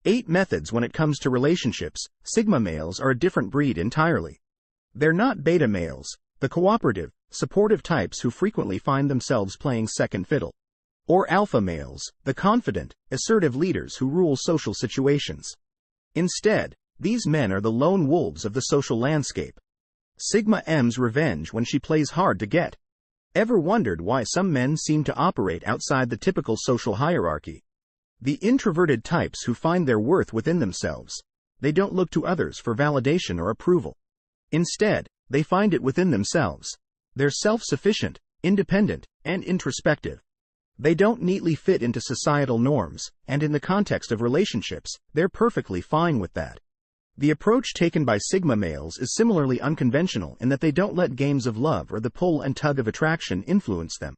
8 methods. When it comes to relationships, Sigma males are a different breed entirely. They're not beta males, the cooperative, supportive types who frequently find themselves playing second fiddle. Or alpha males, the confident, assertive leaders who rule social situations. Instead, these men are the lone wolves of the social landscape. Sigma M's revenge when she plays hard to get. Ever wondered why some men seem to operate outside the typical social hierarchy? The introverted types who find their worth within themselves. They don't look to others for validation or approval. Instead, they find it within themselves. They're self-sufficient, independent, and introspective. They don't neatly fit into societal norms, and in the context of relationships, they're perfectly fine with that. The approach taken by Sigma males is similarly unconventional in that they don't let games of love or the pull and tug of attraction influence them.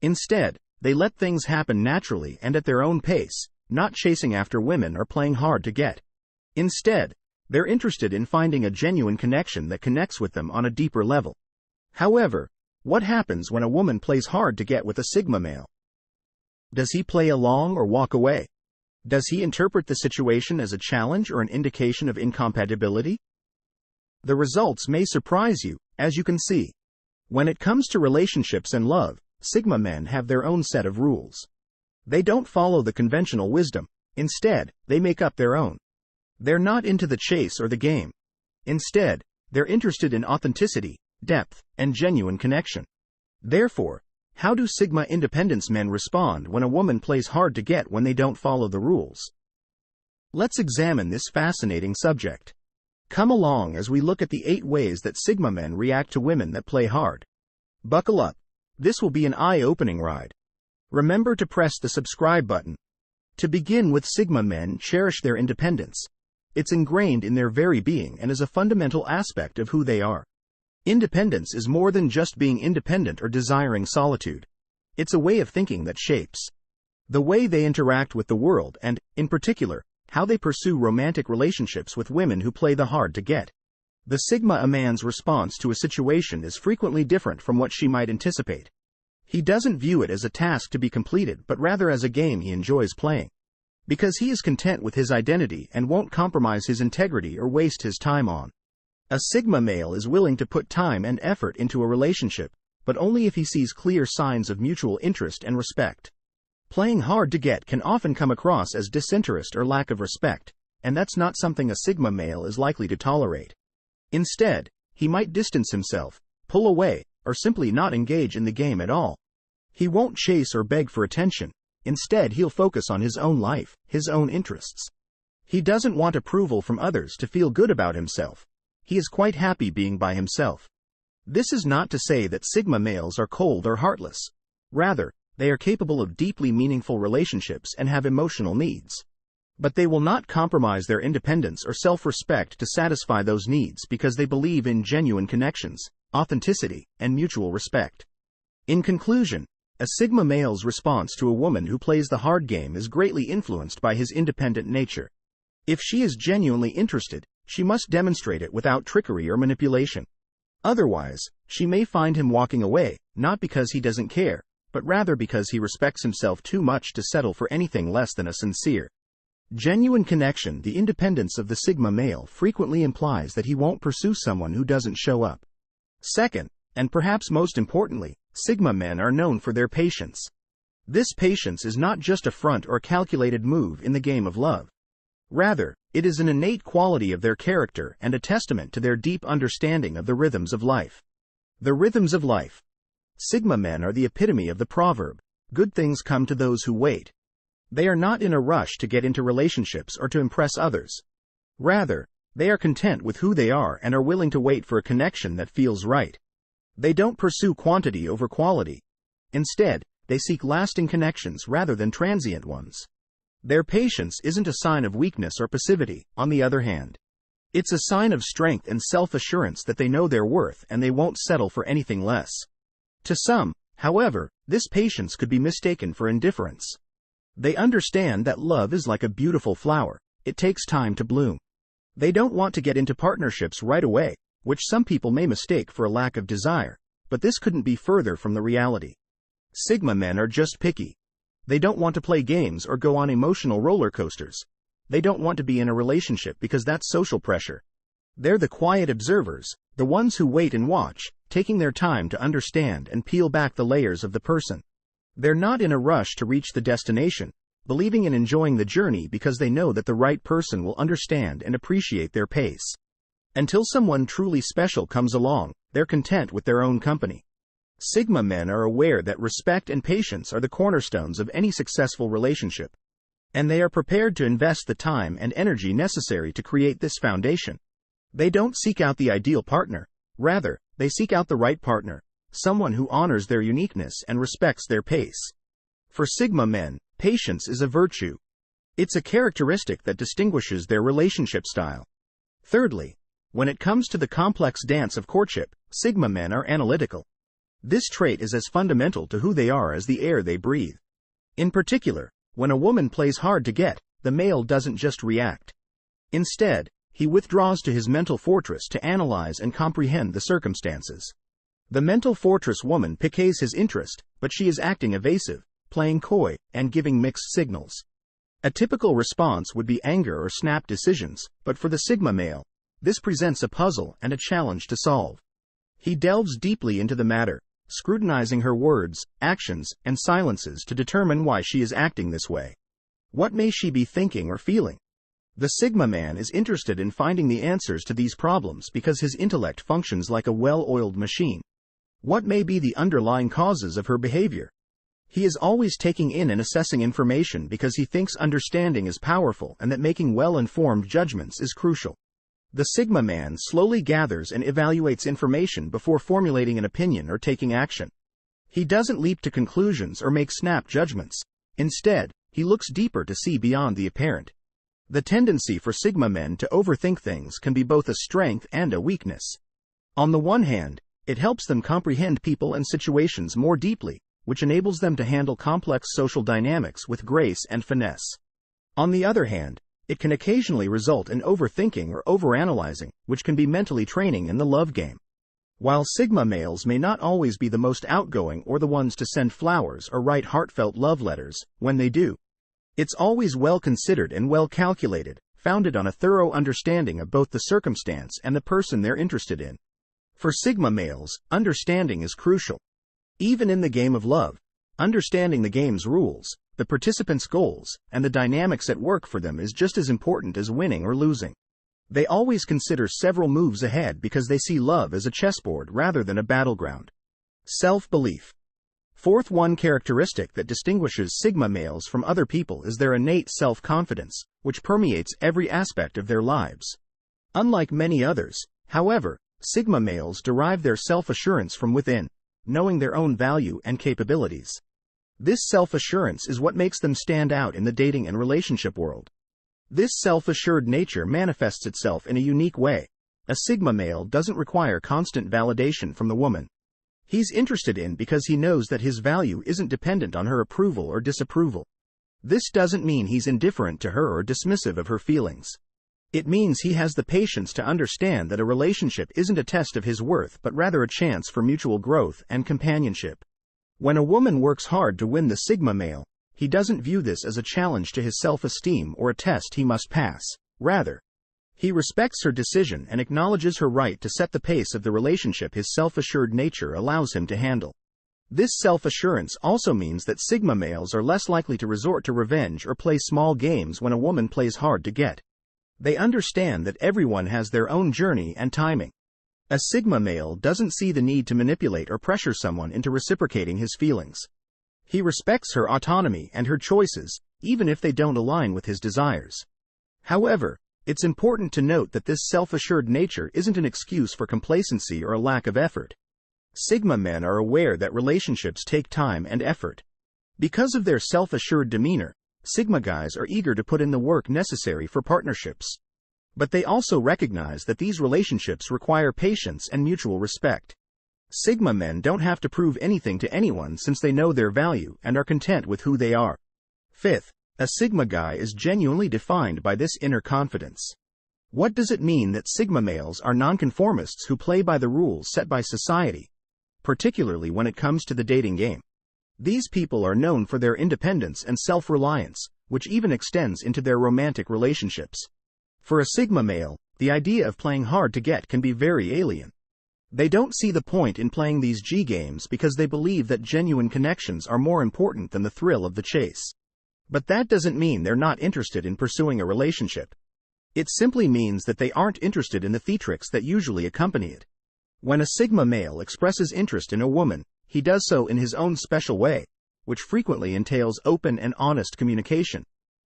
Instead, they let things happen naturally and at their own pace, not chasing after women or playing hard to get. Instead, they're interested in finding a genuine connection that connects with them on a deeper level. However, what happens when a woman plays hard to get with a Sigma male? Does he play along or walk away? Does he interpret the situation as a challenge or an indication of incompatibility? The results may surprise you, as you can see. When it comes to relationships and love, Sigma men have their own set of rules. They don't follow the conventional wisdom. Instead, they make up their own. They're not into the chase or the game. Instead, they're interested in authenticity, depth, and genuine connection. Therefore, how do Sigma independence men respond when a woman plays hard to get when they don't follow the rules? Let's examine this fascinating subject. Come along as we look at the 8 ways that Sigma men react to women that play hard. Buckle up. This will be an eye-opening ride. Remember to press the subscribe button. To begin with, Sigma men cherish their independence. It's ingrained in their very being and is a fundamental aspect of who they are. Independence is more than just being independent or desiring solitude. It's a way of thinking that shapes the way they interact with the world and, in particular, how they pursue romantic relationships with women who play the hard to get. The Sigma man's response to a situation is frequently different from what she might anticipate. He doesn't view it as a task to be completed but rather as a game he enjoys playing. Because he is content with his identity and won't compromise his integrity or waste his time on. A Sigma male is willing to put time and effort into a relationship, but only if he sees clear signs of mutual interest and respect. Playing hard to get can often come across as disinterest or lack of respect, and that's not something a Sigma male is likely to tolerate. Instead, he might distance himself, pull away, or simply not engage in the game at all. He won't chase or beg for attention. Instead, he'll focus on his own life, his own interests. He doesn't want approval from others to feel good about himself. He is quite happy being by himself. This is not to say that Sigma males are cold or heartless. Rather, they are capable of deeply meaningful relationships and have emotional needs. But they will not compromise their independence or self-respect to satisfy those needs because they believe in genuine connections, authenticity, and mutual respect. In conclusion, a Sigma male's response to a woman who plays the hard game is greatly influenced by his independent nature. If she is genuinely interested, she must demonstrate it without trickery or manipulation. Otherwise, she may find him walking away, not because he doesn't care, but rather because he respects himself too much to settle for anything less than a sincere, genuine connection. The independence of the Sigma male frequently implies that he won't pursue someone who doesn't show up. Second, and perhaps most importantly, Sigma men are known for their patience. This patience is not just a front or calculated move in the game of love. Rather, it is an innate quality of their character and a testament to their deep understanding of the rhythms of life. The rhythms of life. Sigma men are the epitome of the proverb, "Good things come to those who wait." They are not in a rush to get into relationships or to impress others. Rather, they are content with who they are and are willing to wait for a connection that feels right. They don't pursue quantity over quality. Instead, they seek lasting connections rather than transient ones. Their patience isn't a sign of weakness or passivity, on the other hand. It's a sign of strength and self-assurance that they know their worth and they won't settle for anything less. To some, however, this patience could be mistaken for indifference. They understand that love is like a beautiful flower. It takes time to bloom. They don't want to get into partnerships right away, which some people may mistake for a lack of desire, but this couldn't be further from the reality. Sigma men are just picky. They don't want to play games or go on emotional roller coasters. they don't want to be in a relationship because that's social pressure. They're the quiet observers, the ones who wait and watch, taking their time to understand and peel back the layers of the person. They're not in a rush to reach the destination, believing in enjoying the journey because they know that the right person will understand and appreciate their pace. Until someone truly special comes along, they're content with their own company. Sigma men are aware that respect and patience are the cornerstones of any successful relationship, and they are prepared to invest the time and energy necessary to create this foundation. They don't seek out the ideal partner, rather, they seek out the right partner, someone who honors their uniqueness and respects their pace. For Sigma men, patience is a virtue. It's a characteristic that distinguishes their relationship style. Thirdly, when it comes to the complex dance of courtship, Sigma men are analytical. This trait is as fundamental to who they are as the air they breathe. In particular, when a woman plays hard to get, the male doesn't just react. Instead, he withdraws to his mental fortress to analyze and comprehend the circumstances. The mental fortress woman piques his interest, but she is acting evasive, playing coy, and giving mixed signals. A typical response would be anger or snap decisions, but for the Sigma male, this presents a puzzle and a challenge to solve. He delves deeply into the matter, scrutinizing her words, actions, and silences to determine why she is acting this way. What may she be thinking or feeling? The Sigma man is interested in finding the answers to these problems because his intellect functions like a well-oiled machine. What may be the underlying causes of her behavior? He is always taking in and assessing information because he thinks understanding is powerful and that making well-informed judgments is crucial. The Sigma man slowly gathers and evaluates information before formulating an opinion or taking action. He doesn't leap to conclusions or make snap judgments. Instead, he looks deeper to see beyond the apparent. The tendency for Sigma men to overthink things can be both a strength and a weakness. On the one hand, it helps them comprehend people and situations more deeply, which enables them to handle complex social dynamics with grace and finesse. On the other hand, it can occasionally result in overthinking or overanalyzing, which can be mentally training in the love game. While Sigma males may not always be the most outgoing or the ones to send flowers or write heartfelt love letters, when they do, it's always well considered and well calculated, founded on a thorough understanding of both the circumstance and the person they're interested in. For Sigma males, understanding is crucial. Even in the game of love, understanding the game's rules, the participants' goals, and the dynamics at work for them is just as important as winning or losing. They always consider several moves ahead because they see love as a chessboard rather than a battleground. Self-belief. Fourth, one characteristic that distinguishes Sigma males from other people is their innate self-confidence, which permeates every aspect of their lives. Unlike many others, however, Sigma males derive their self-assurance from within, knowing their own value and capabilities. This self-assurance is what makes them stand out in the dating and relationship world. This self-assured nature manifests itself in a unique way. A Sigma male doesn't require constant validation from the woman. He's interested in because he knows that his value isn't dependent on her approval or disapproval. This doesn't mean he's indifferent to her or dismissive of her feelings. It means he has the patience to understand that a relationship isn't a test of his worth but rather a chance for mutual growth and companionship. When a woman works hard to win the Sigma male, he doesn't view this as a challenge to his self-esteem or a test he must pass. Rather, he respects her decision and acknowledges her right to set the pace of the relationship his self-assured nature allows him to handle. This self-assurance also means that Sigma males are less likely to resort to revenge or play small games when a woman plays hard to get. They understand that everyone has their own journey and timing. A Sigma male doesn't see the need to manipulate or pressure someone into reciprocating his feelings. He respects her autonomy and her choices, even if they don't align with his desires. However, it's important to note that this self-assured nature isn't an excuse for complacency or a lack of effort. Sigma men are aware that relationships take time and effort. Because of their self-assured demeanor, Sigma guys are eager to put in the work necessary for partnerships. But they also recognize that these relationships require patience and mutual respect. Sigma men don't have to prove anything to anyone since they know their value and are content with who they are. Fifth, a Sigma guy is genuinely defined by this inner confidence. What does it mean that Sigma males are nonconformists who play by the rules set by society, particularly when it comes to the dating game? These people are known for their independence and self-reliance, which even extends into their romantic relationships. For a Sigma male, the idea of playing hard to get can be very alien. They don't see the point in playing these G games because they believe that genuine connections are more important than the thrill of the chase. But that doesn't mean they're not interested in pursuing a relationship. It simply means that they aren't interested in the theatrics that usually accompany it. When a Sigma male expresses interest in a woman, he does so in his own special way, which frequently entails open and honest communication.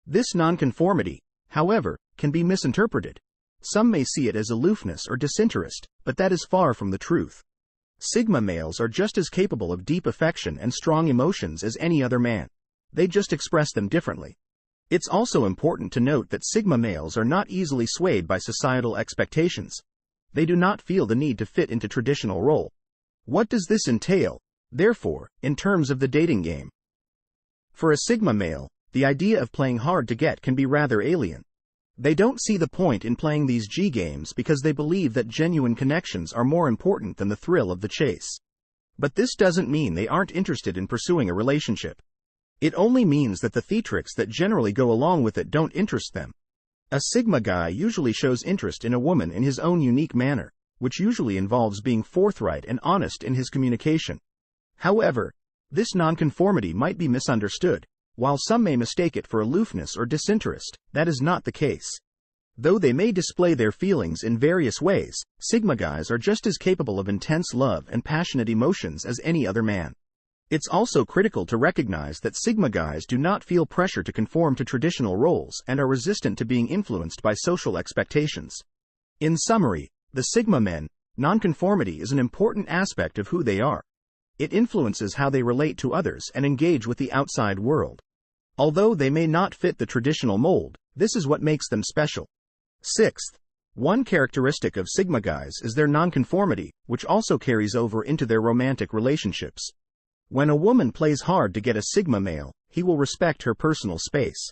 This nonconformity, however, can be misinterpreted. Some may see it as aloofness or disinterest, but that is far from the truth. Sigma males are just as capable of deep affection and strong emotions as any other man. They just express them differently. It's also important to note that Sigma males are not easily swayed by societal expectations. They do not feel the need to fit into traditional role. What does this entail, therefore, in terms of the dating game? For a Sigma male, the idea of playing hard to get can be rather alien. They don't see the point in playing these G games because they believe that genuine connections are more important than the thrill of the chase. But this doesn't mean they aren't interested in pursuing a relationship. It only means that the theatrics that generally go along with it don't interest them. A Sigma guy usually shows interest in a woman in his own unique manner, which usually involves being forthright and honest in his communication. However, this nonconformity might be misunderstood. While some may mistake it for aloofness or disinterest, that is not the case. Though they may display their feelings in various ways, Sigma guys are just as capable of intense love and passionate emotions as any other man. It's also critical to recognize that Sigma guys do not feel pressure to conform to traditional roles and are resistant to being influenced by social expectations. In summary, the Sigma men, nonconformity is an important aspect of who they are. It influences how they relate to others and engage with the outside world. Although they may not fit the traditional mold, this is what makes them special. Sixth, one characteristic of Sigma guys is their nonconformity, which also carries over into their romantic relationships. When a woman plays hard to get a Sigma male, he will respect her personal space.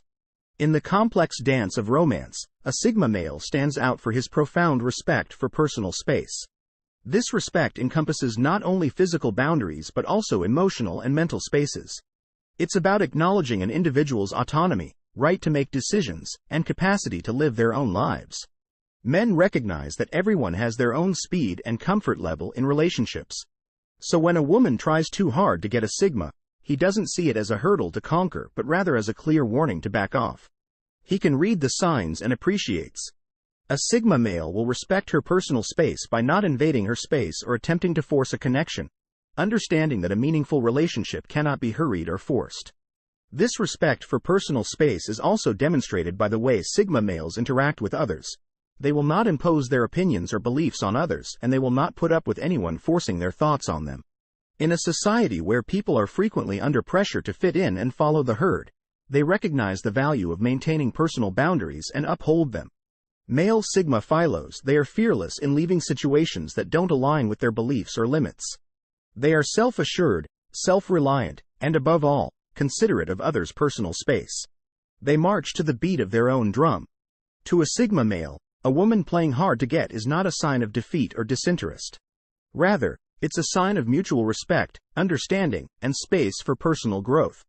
In the complex dance of romance, a Sigma male stands out for his profound respect for personal space. This respect encompasses not only physical boundaries but also emotional and mental spaces. It's about acknowledging an individual's autonomy, right to make decisions, and capacity to live their own lives. Men recognize that everyone has their own speed and comfort level in relationships. So when a woman tries too hard to get a Sigma, he doesn't see it as a hurdle to conquer but rather as a clear warning to back off. He can read the signs and appreciates. A Sigma male will respect her personal space by not invading her space or attempting to force a connection, understanding that a meaningful relationship cannot be hurried or forced. This respect for personal space is also demonstrated by the way Sigma males interact with others. They will not impose their opinions or beliefs on others, and they will not put up with anyone forcing their thoughts on them. In a society where people are frequently under pressure to fit in and follow the herd, they recognize the value of maintaining personal boundaries and uphold them. Male Sigma philos, they are fearless in leaving situations that don't align with their beliefs or limits. They are self-assured, self-reliant, and above all, considerate of others' personal space. They march to the beat of their own drum. To a Sigma male, a woman playing hard to get is not a sign of defeat or disinterest. Rather, it's a sign of mutual respect, understanding, and space for personal growth.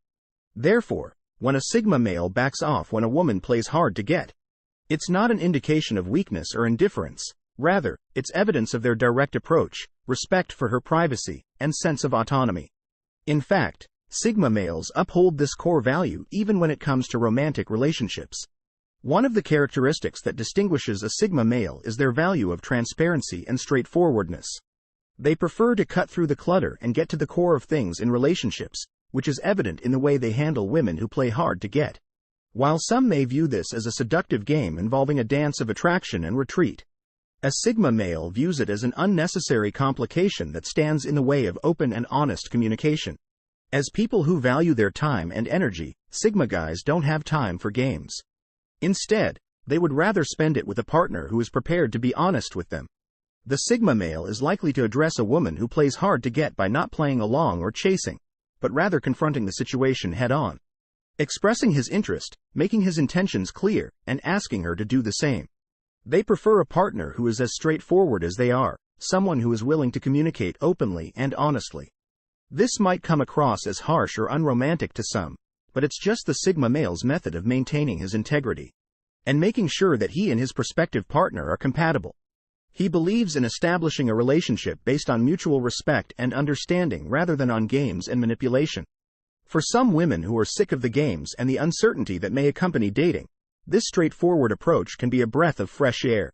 Therefore, when a Sigma male backs off when a woman plays hard to get, it's not an indication of weakness or indifference. Rather, it's evidence of their direct approach, respect for her privacy, and sense of autonomy. In fact, Sigma males uphold this core value even when it comes to romantic relationships. One of the characteristics that distinguishes a Sigma male is their value of transparency and straightforwardness. They prefer to cut through the clutter and get to the core of things in relationships, which is evident in the way they handle women who play hard to get. While some may view this as a seductive game involving a dance of attraction and retreat, a Sigma male views it as an unnecessary complication that stands in the way of open and honest communication. As people who value their time and energy, Sigma guys don't have time for games. Instead, they would rather spend it with a partner who is prepared to be honest with them. The Sigma male is likely to address a woman who plays hard to get by not playing along or chasing, but rather confronting the situation head-on. Expressing his interest, making his intentions clear, and asking her to do the same. They prefer a partner who is as straightforward as they are, someone who is willing to communicate openly and honestly. This might come across as harsh or unromantic to some, but it's just the Sigma male's method of maintaining his integrity and making sure that he and his prospective partner are compatible. He believes in establishing a relationship based on mutual respect and understanding rather than on games and manipulation. For some women who are sick of the games and the uncertainty that may accompany dating, this straightforward approach can be a breath of fresh air.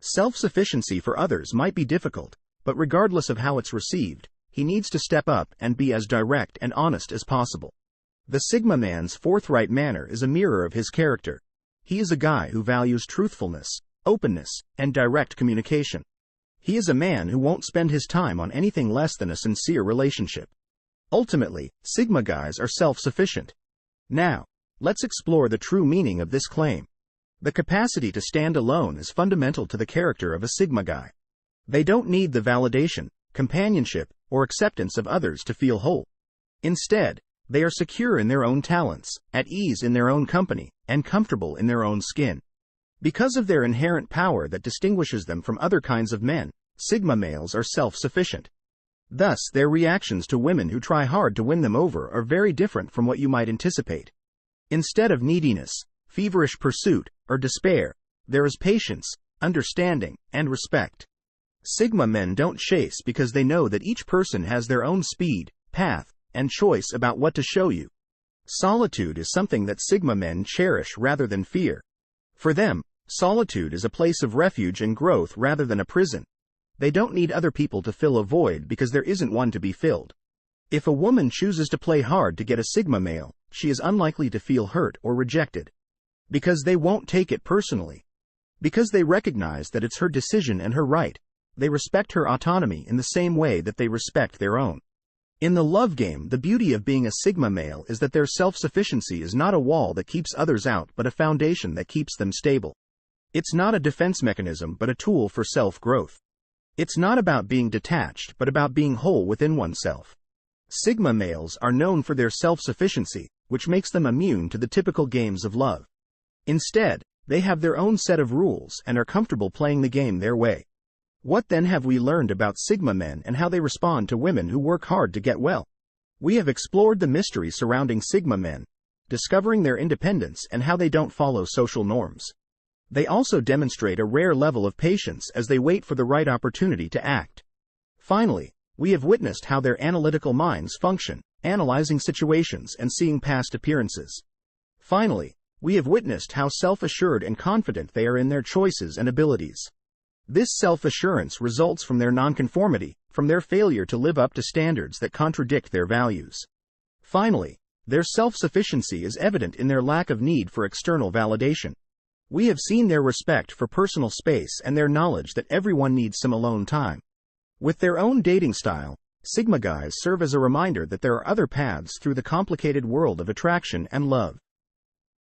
Self-sufficiency for others might be difficult, but regardless of how it's received, he needs to step up and be as direct and honest as possible. The Sigma man's forthright manner is a mirror of his character. He is a guy who values truthfulness, openness, and direct communication. He is a man who won't spend his time on anything less than a sincere relationship. Ultimately, Sigma guys are self-sufficient. Now, let's explore the true meaning of this claim. The capacity to stand alone is fundamental to the character of a Sigma guy. They don't need the validation, companionship, or acceptance of others to feel whole. Instead, they are secure in their own talents, at ease in their own company, and comfortable in their own skin. Because of their inherent power that distinguishes them from other kinds of men, Sigma males are self-sufficient. Thus, their reactions to women who try hard to win them over are very different from what you might anticipate. Instead of neediness, feverish pursuit, or despair, there is patience, understanding, and respect. Sigma men don't chase because they know that each person has their own speed, path, and choice about what to show you. Solitude is something that Sigma men cherish rather than fear. For them, solitude is a place of refuge and growth rather than a prison. They don't need other people to fill a void because there isn't one to be filled. If a woman chooses to play hard to get a Sigma male, she is unlikely to feel hurt or rejected. Because they won't take it personally. Because they recognize that it's her decision and her right. They respect her autonomy in the same way that they respect their own. In the love game, the beauty of being a Sigma male is that their self-sufficiency is not a wall that keeps others out but a foundation that keeps them stable. It's not a defense mechanism but a tool for self-growth. It's not about being detached but about being whole within oneself. Sigma males are known for their self-sufficiency, which makes them immune to the typical games of love. Instead, they have their own set of rules and are comfortable playing the game their way. What then have we learned about Sigma men and how they respond to women who work hard to get well? We have explored the mystery surrounding Sigma men, discovering their independence and how they don't follow social norms. They also demonstrate a rare level of patience as they wait for the right opportunity to act. Finally, we have witnessed how their analytical minds function, analyzing situations and seeing past appearances. Finally, we have witnessed how self-assured and confident they are in their choices and abilities. This self-assurance results from their nonconformity, from their failure to live up to standards that contradict their values. Finally, their self-sufficiency is evident in their lack of need for external validation. We have seen their respect for personal space and their knowledge that everyone needs some alone time. With their own dating style, Sigma guys serve as a reminder that there are other paths through the complicated world of attraction and love.